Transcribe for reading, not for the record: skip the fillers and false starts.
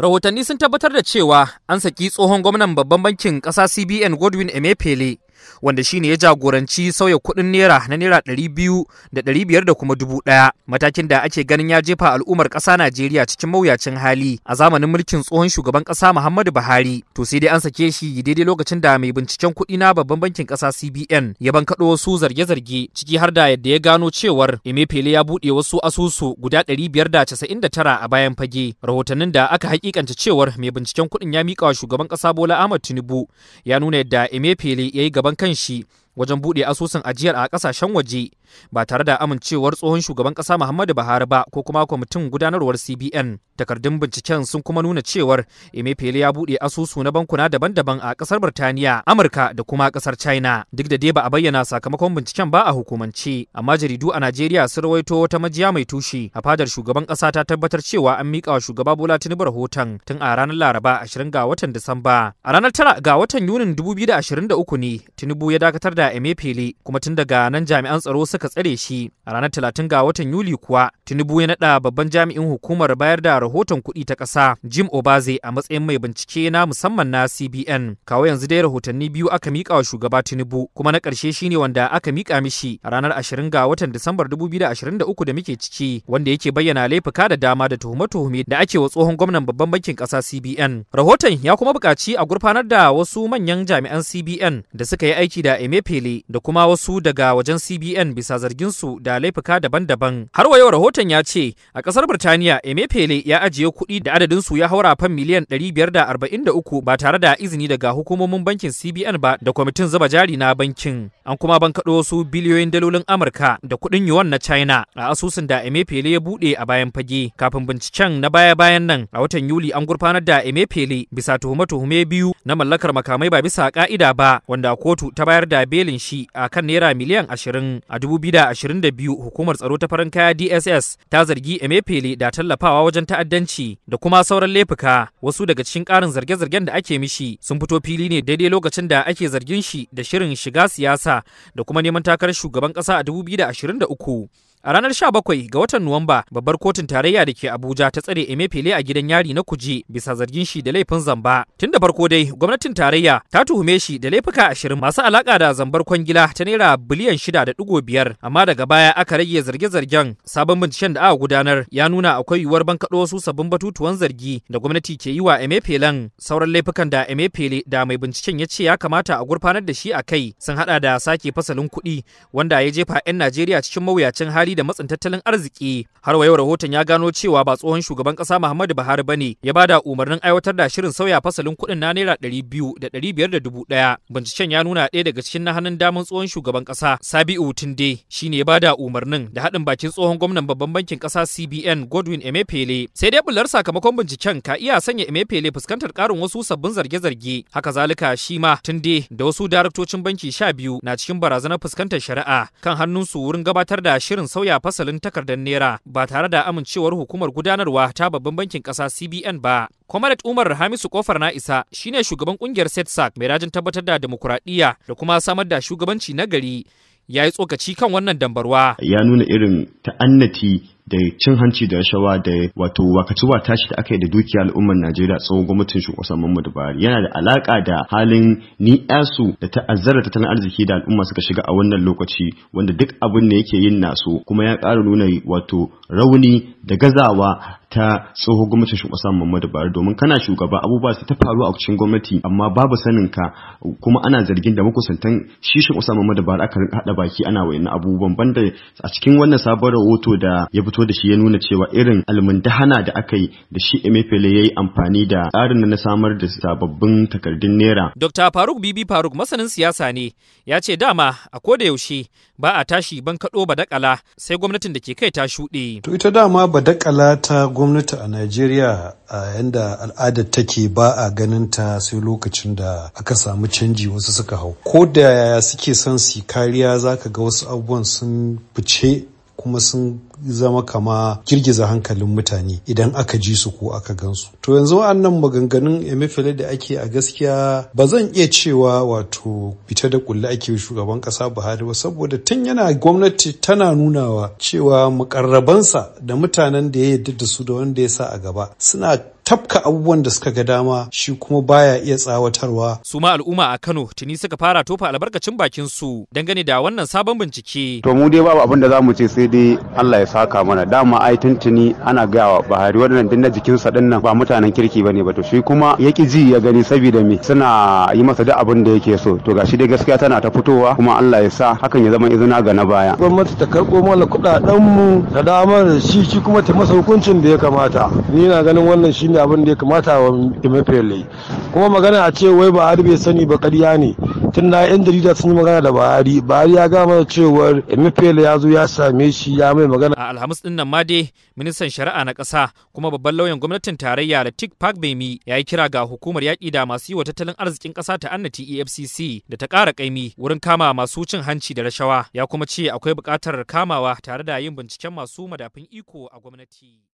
Rahotanni sun tabbatar da cewa an saki tsohon gwamnan babban bankin ƙasa CBN Godwin Emefiele, wanda shine ya jagoranci sauya kuɗin naira na naira 200 da 500 da kuma 1000, matakin da ake ganin ya jefa al'ummar ƙasa Najeriya cikin mawuyacin hali a zamanin mulkin tsohon shugaban ƙasa Muhammadu Buhari. To sai dai an sake shi daidai lokacin da mai binciken kuɗi na babban bankin ƙasa CBN ya bankaɗo wasu zarge-zarge, ciki har da yadda ya gano cewar Emefiele ya buɗe wasu asusu guda 599 a bayan fage. Rahotannin da aka hakikanta cewar mai binciken kuɗin ya miƙa wa shugaban ƙasa Bola Ahmed Tinubu ya nuna yadda Emefiele ya yi gaban kanshi wajen buɗe asusun ajiyar a ƙasashen waje ba tare da amincewar tsohon shugaban ƙasa Muhammadu Buhari ba ko kuma kwamitin gudanarwar CBN. Takardun binciken sun kuma nuna cewar Emefiele ya buɗe asusu na bankuna daban-daban a ƙasar Birtaniya, Amurka da kuma ƙasar China. Duk da dai ba a bayyana sakamakon binciken ba a hukumance, amma jaridu a Najeriya sun rawaito wata majiya mai tushe a fadar shugaban ƙasa ta tabbatar cewa an miƙa wa shugaba Bola Tinubu rahoton tun a ranar Laraba 20 ga watan Disamba. A ranar 9 ga watan Yunin 2023 ne Tinubu ya dakatar da Emefiele, kuma tun daga nan jami'an tsaro suka tsare shi. A ranar 30 ga watan Yuli kuwa Tinubu ya naɗa babban jami'in hukumar bayar da rahoton kuɗi ta ƙasa Jim Obaze a matsayin mai bincike na musamman na CBN. Kawo yanzu dai rahotanni biyu aka miƙa wa shugaba Tinubu, kuma na ƙarshe shine wanda aka miƙa mishi a ranar 20 ga watan Disambar 2023 da muke ciki, wanda yake bayyana laifuka da dama da tuhume-tuhume da ake wa tsohon gwamnan babban bankin ƙasa CBN. Rahoton ya kuma buƙaci a gurfanar da wasu manyan jami'an CBN da suka yi aiki da Emefiele da kuma wasu daga wajen CBN bisa zarginsu da laifuka daban-daban. Har wa yau rahoton ya ce a ƙasar Birtaniya Emefiele ya ajiye kuɗi da adadinsu ya haura fan miliyan 543 ba tare da izini daga hukumomin bankin CBN ba da kwamitin zuba jari na bankin. An kuma bankaɗo wasu biliyoyin dalolin Amurka da kuɗin yuan na China a asusun da Emefiele ya buɗe a bayan fage. Kafin binciken na baya-bayan nan a watan Yuli an gurfanar da Emefiele bisa tuhume-tuhume biyu na mallakar makamai ba bisa ƙa'ida ba, wanda kotu ta bayar da belin shi a kan naira miliyan 20. A 2022 hukumar tsaro ta farin kaya DSS ta zargi Emefiele da tallafawa wajen ta'addanci da kuma sauran laifuka. Wasu daga cikin ƙarin zarge-zargen da ake mishi sun fito fili ne daidai lokacin da ake zargin shi da shirin shiga siyasa da kuma neman takarar shugaban ƙasa a 2023. A ranar 17 ga watan Nuwamba, babbar kotun tarayya da ke Abuja ta tsare Emefiele a gidan yari na Kuje bisa zargin shi da laifin zamba. Tun da farko dai, gwamnatin tarayya ta tuhume shi da laifuka 20 masu alaka da zambar kwangila ta naira biliyan 6.5, amma daga baya aka rage zarge-zargen. Sabon binciken da aka gudanar ya nuna akwai yiwuwar bankaɗo wasu sabbin batutuwan zargi da gwamnati ke yi wa Emefielen. Sauran laifukan da Emefiele da mai binciken ya ce ya kamata a gurfanar da shi a kai sun hada da sake fasalin kuɗi, wanda ya jefa 'yan Najeriya cikin mawuyacin hali da matsin tattalin arziki. Har wa yau rahoton ya gano cewa ba tsohon shugaban kasa Muhammadu Buhari bane ya bada umarnin aiwatar da shirin sauya fasalin kuɗin na naira 200 da 500 da 1000. Binciken ya nuna ɗaya daga cikin na hannun daman tsohon shugaban kasa Sabiu Tunde shine ya bada umarnin da haɗin bakin tsohon gwamnan babban bankin kasa CBN Godwin Emefiele. Sai dai bullar sakamakon binciken ka iya sanya Emefiele fuskantar ƙarin wasu sabbin zarge-zarge. Haka zalika shi ma Tunde da wasu daraktocin banki 12 na cikin barazanar fuskantar shari'a kan hannunsu wurin gabatar da shirin sauya fasalin takardar naira ba tare da amincewar hukumar gudanarwa ta babban bankin ƙasa CBN ba. Comrade Umar Hamisu Kofar na isa shine shugaban kungiyar SETSAC mai rajin tabbatar da demokuraɗiyya da kuma samar da shugabanci na gari. Ya yi tsokaci kan wannan dambarwa. Ya nuna irin ta'annati da cin hanci da rashawa da wato wakatuwa tashi da aka yi da dukiyar al'ummar Najeriya tsawon gwamnatin shugaban Muhammadu Buhari yana da alaka da halin ni'yasu da ta'azzara tattalin arziki da al'umma suka shiga a wannan lokaci, wanda duk abin da yake yin naso kuma ya ƙara nuna wato rauni da gazawa ta tsohon gwamnatin shugaban Muhammadu Buhari. Domin kana shugaba abubuwa su ta faru a cikin gwamnati amma babu sanin ka, kuma ana zargin da makusantan shi shugaban Muhammadu Buhari aka hada baki ana wayannan abubuwan. Banda a cikin wannan sabon rahoto da ya fito da shi ya nuna cewa irin almundahana da aka yi da shi Emefiele ya yi amfani da tsarin na samar da sababbin takardun naira. Dr. Faruk Bibi Faruk masanin siyasa ne ya ce dama a koda yaushe ba a tashi ban kaɗo badakala sai gwamnatin da ke kai ta shuɗe. To ita dama badakala ta gwamnati a Najeriya a yanda al'adar take ba a ganin ta sai lokacin da aka samu canji wasu suka hau. Ko da yaya suke son su kariya zaka ga wasu abubuwan sun fice kuma sun zama kama girgiza hankalin mutane idan aka ji su ko aka gansu. To yanzu wa'annan maganganun Emefiele da ake a gaskiya ba zan iya cewa wato fita da kulle ake shugaban kasa Buhari ba, saboda tun yana gwamnati tana nunawa cewa mukarrabansa da mutanen da ya yarda da su da wanda ya sa a gaba suna tafka abubuwan da suka ga dama, shi kuma baya iya tsawatarwa. Su ma al'umma a Kano tuni suka fara tofa albarkacin bakin su dangane da wannan sabon bincike. To mu dai babu abin da za mu ce sai dai Allah ya saka mana. Dama ai tuntuni ana gawa Buhari waɗannan din na jikinsa din nan ba mutanen kirki bane ba, to shi kuma ya ki ji ya gani saboda me suna yi masa duk abin da yake so. To gashi dai gaskiya tana ta fitowa, kuma Allah ya sa hakan ya zama izina ga na baya. Gwamnati ta karɓo mana kuɗaɗen mu ta damar da shi kuma ta masa hukuncin da ya kamata. Ni na ganin wannan shine abin da ya kamata wa Emefiele. Kuma magana a ce wai Buhari bai sani ba ƙarya ne. Tun da 'yan jarida sun yi magana da Buhari ya gama cewar Emefiele ya zo ya same shi ya mai magana. A Alhamis din nan ma dai ministan shari'a na ƙasa kuma babban lauyan gwamnatin tarayya Latik Fagbemi ya yi kira ga hukumar yaƙi da masu yi wa tattalin arzikin ƙasa ta annati EFCC da ta ƙara ƙaimi wurin kama masu cin hanci da rashawa, ya kuma ce akwai buƙatar kamawa tare da yin binciken masu madafin iko a gwamnati.